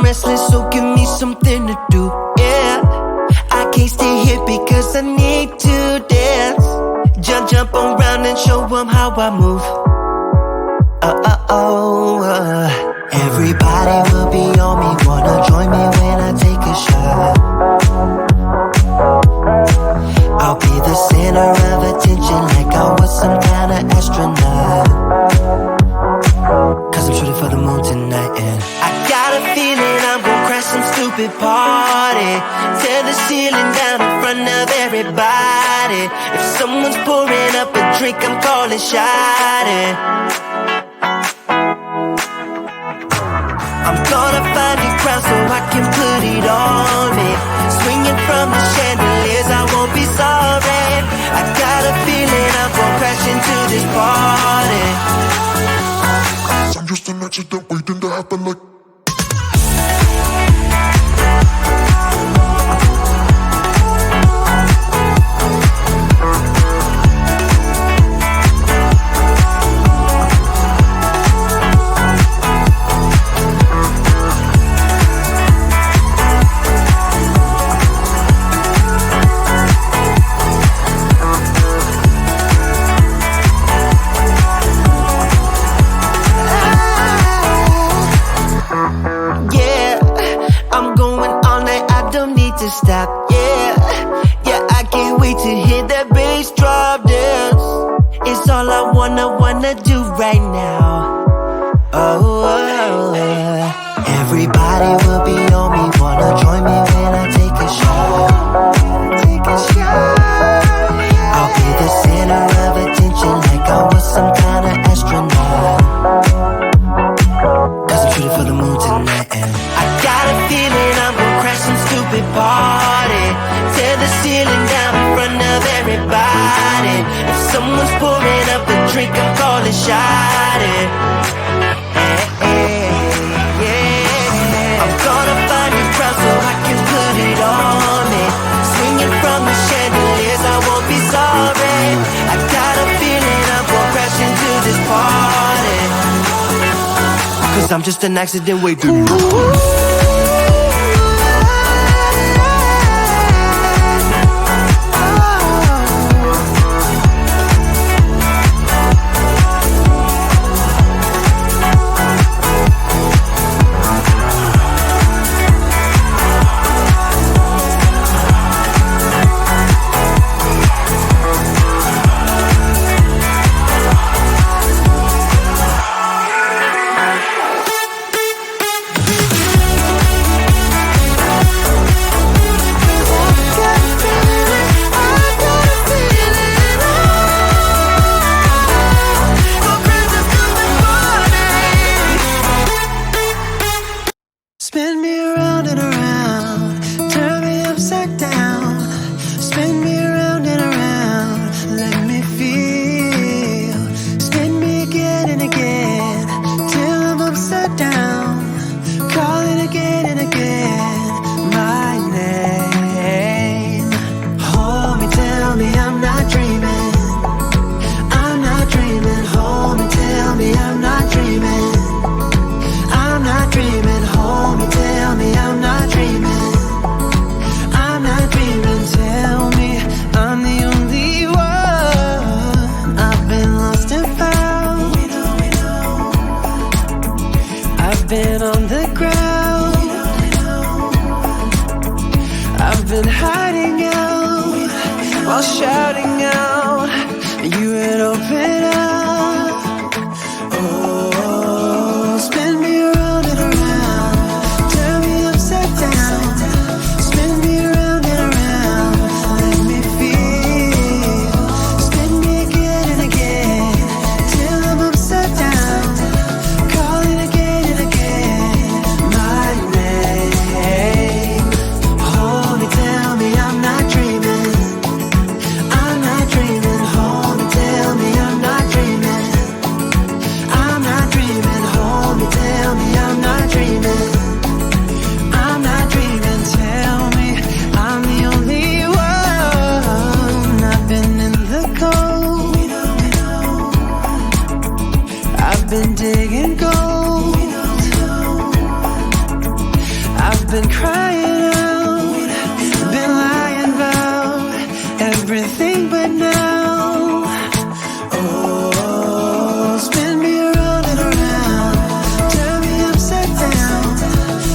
restless, so give me something to do, yeah. I can't stay here because I need to dance. Jump around and show them how I move. Everybody will be on me, wanna join me when I take a shot. I'll be the center of attention like I was some kind of astronaut. Cause I'm shooting for the moon tonight, and I got a feeling I'm gonna crash some stupid party. Tear the ceiling down in front of everybody. If someone's pouring up a drink, I'm calling shawty. I'm gonna find a crowd so I can put it on me. Swinging from the chandeliers, I won't be sorry. I got a feeling I'm gonna crash into this party. I'm just an accident waiting to happen like. Stop, yeah, I can't wait to hear that bass drop dance. It's all I wanna do right now. Everybody will be on me, wanna join me when I take a shot. I'll be the center of attention like I was some kind of astronaut. Cause I'm shooting for the moon tonight, and I got a feeling I'm gonna crash some stupid party. Tear the ceiling down in front of everybody. If someone's pouring up a drink, I'm calling shawty. I'm gonna find a crowd so I can put it on me. Swinging from the chandeliers, I won't be sorry. I got a feeling I'm gonna crash into this party. Cause I'm just an accident waiting. Spin me around and around, turn me upside down. Spin me around and around, let me feel. Spin me again and again, till I'm upside down. Calling again and again, my name. Hold me, tell me I'm not dreaming. I'm not dreaming, hold me, tell me I'm not dreaming. I'm not dreaming, hold me, tell me I'm not dreaming. I'm not dreaming, tell me I'm the only one. I've been lost and found. I've been on the ground. I've been hiding out while shouting out. You had opened up. Oh, spin me around and around, turn me upside down. Spin me around and around, let me feel. Spin me again and again, till I'm upside down. Calling again and again, my name. Hold me, tell me I'm not dreaming. I'm not dreaming, hold me, tell me I'm not dreaming. I'm not dreaming, hold me, tell me I'm not dreaming. I'm not dreaming, tell me I'm the only one. I've been in the cold, I've been digging gold. I've been crying out, been lying about everything but now. Oh, spin me around and around, turn me upside down.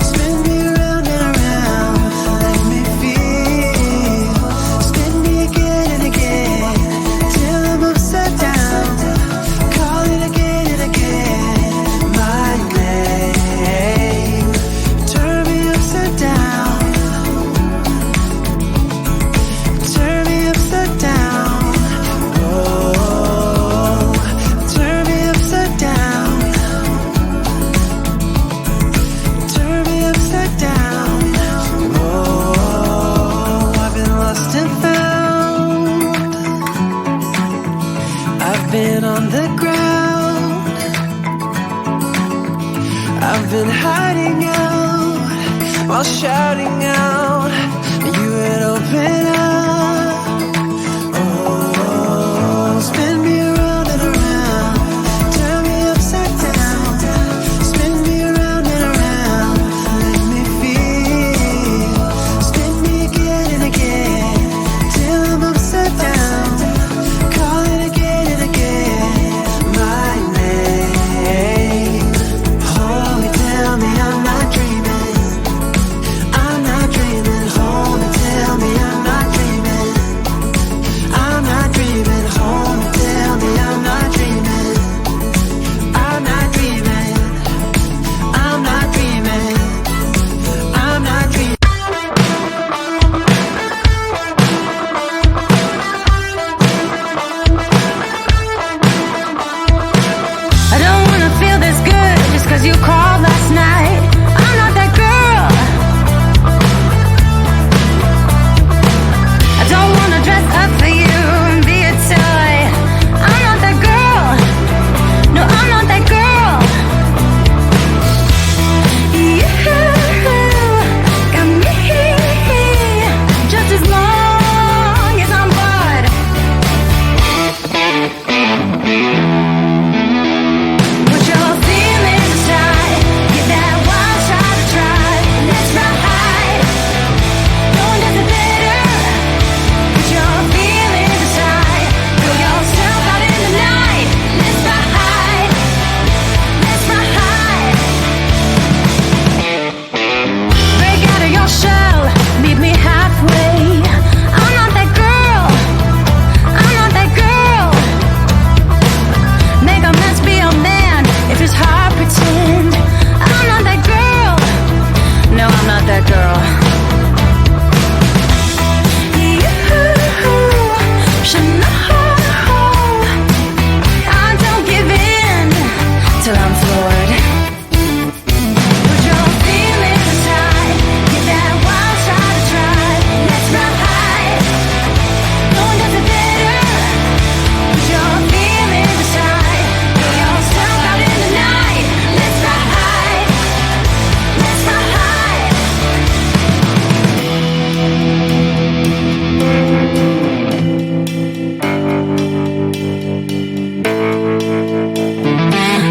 Spin me around and around, let me feel. Spin me again and again, till I'm upside down. Call it again and again, my name. Turn me upside down, turn me upside down. Oh, turn me upside down, turn me upside down. Oh, I've been lost and found. I've been on the ground. I've been hiding out while shouting out. You would open up. Oh, spin me around and around, turn me upside down. Spin me around and around, let me feel. Spin me again and again, till I'm upside down. Call it again and again, my name. Hold me, tell me I'm not dreaming. I'm not dreaming. Hold me, tell me I'm not dreaming. I'm not dreaming. Hold me, tell me I'm not dreaming. I'm not dreaming. I'm not dreaming. I'm not dreaming. I don't wanna feel this good just 'cause you called last night. I'm not that girl. I don't wanna dress up for you and be a toy. I'm not that girl. No, I'm not that girl. You got me just as long as I'm bored. Put your feelings aside, give that wild shot a try. Let's ride, no one does it better. Put your feelings aside, throw yourself out in the night. Let's ride, let's ride. Break out of your shell, meet me halfway. I'm not that girl, I'm not that girl. Make a mess, be a man, if it's hard, pretend. I'm not that girl. No, I'm not that girl. You should know I don't give in till I'm floored. Put your feelings aside, give that wild shot a try. Let's ride, no one does it better. Put your feelings aside, throw yourself out in the night. Let's ride, let's ride.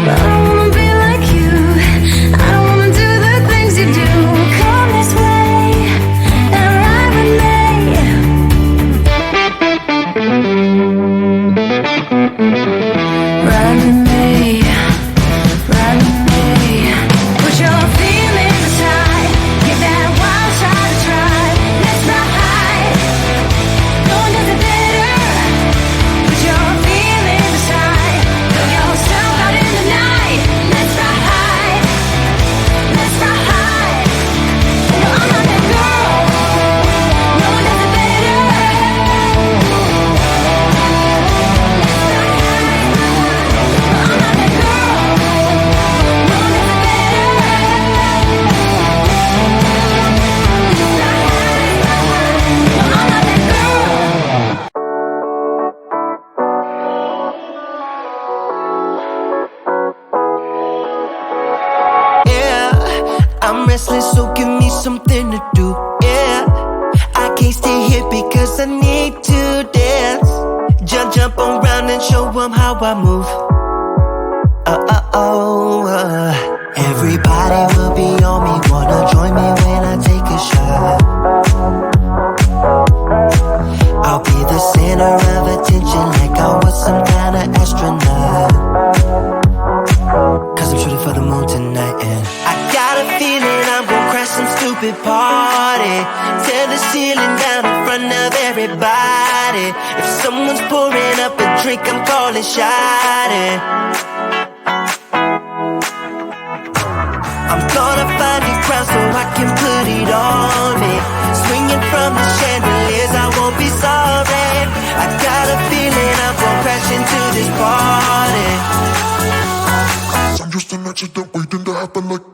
But I don't wanna be like you. I don't wanna do the things you do. Come this way and ride with me. Ride with me, ride with me. Put your feelings aside, give that wild shot a try. Let's ride, no one does it better. Put your feelings aside, throw yourself out in the night. Let's ride, let's ride. No, I'm not that girl. No one does it better. I'm not that girl. No one does it better. No, I'm not that girl. Yeah, I'm restless, so give me something to do. Yeah, I can't stay here because I need to dance. Jump around and show 'em how I move. Everybody will be on me, wanna join me when I moon tonight, and I got a feeling I'm gonna crash some stupid party. Tear the ceiling down in front of everybody. If someone's pouring up a drink, I'm calling shawty. I'm gonna find a crown so I can put it on me. Swinging from the chandeliers, I won't be sorry. I got a feeling I'm gonna crash into this party. I'm just an accident waiting to happen like.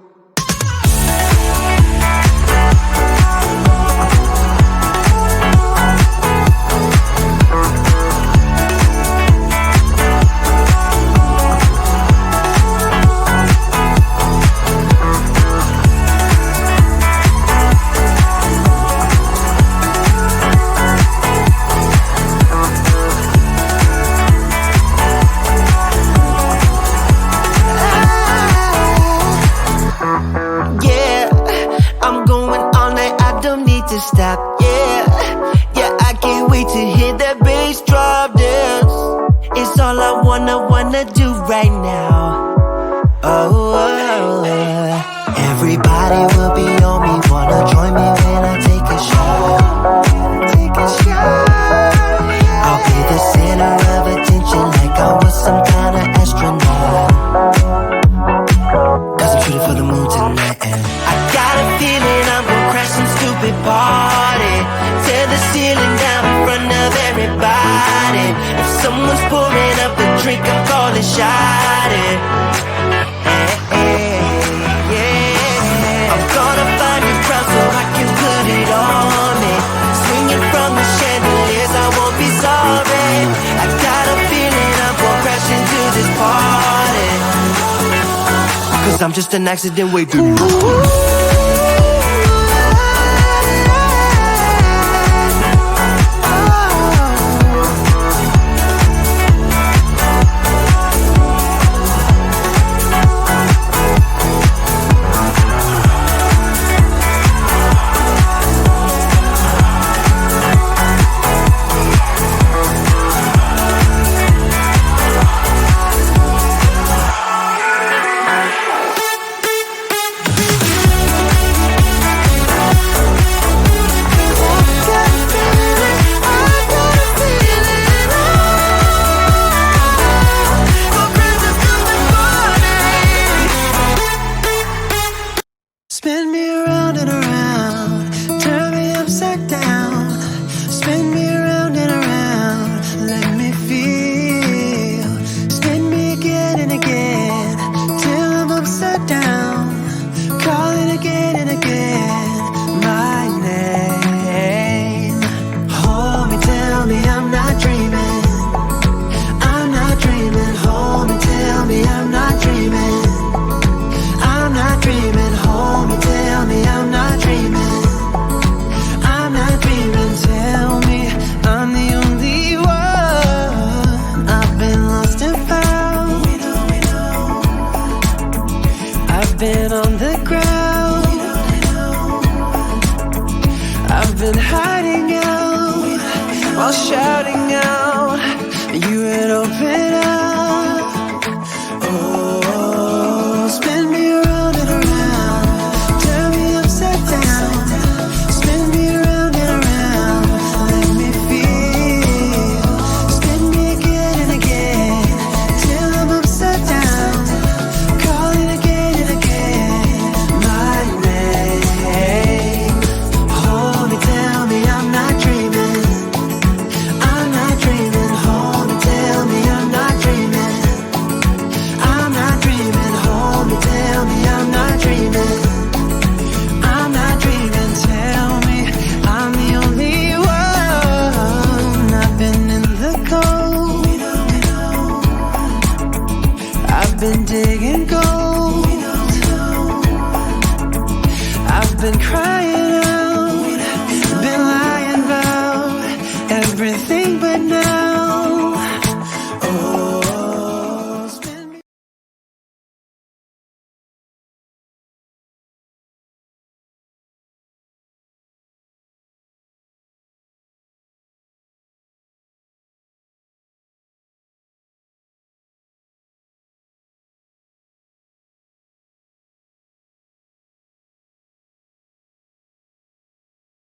To stop, yeah, I can't wait to hear that bass drop dance. It's all I wanna do right now. Oh, everybody will be on me, wanna join me when I take a shot. I'll be the center of attention like I was some kind of astronaut. Cause I'm shooting for the moon tonight, and I got a feeling I'm gonna crash some stupid party. Tear the ceiling down in front of everybody. If someone's pouring up a drink, I'm calling shawty. I'm gonna find a crowd so I can put it on me. Swinging from the chandeliers, I won't be sorry. I got a feeling I'm gonna crash into this party. Cause I'm just an accident waiting. Spin me around and around, turn me upside down. Spin me around and around, let me feel. Spin me again and again, till I'm upside down. Calling again and again, my name. Hold me, tell me I'm not dreaming. I'm not dreaming, hold me, tell me I'm not dreaming. I'm not dreaming, hold me, tell me I'm not dreaming. I'm not dreaming, tell me I'm the only one. I've been lost and found. I've been on the ground. I've been hiding out while shouting out. You had opened up. Oh, spin me around and around, turn me upside down. Spin me around and around, let me feel. Spin me again and again, till I'm upside down. Calling again and again, my name. Hold me, tell me I'm not dreaming. I'm not dreaming, hold me, tell me I'm not dreaming. I'm not dreaming, hold me, tell me I'm not dreaming. I'm not dreaming, tell me I'm the only one. I've been in the cold, I've been digging gold, I've been crying.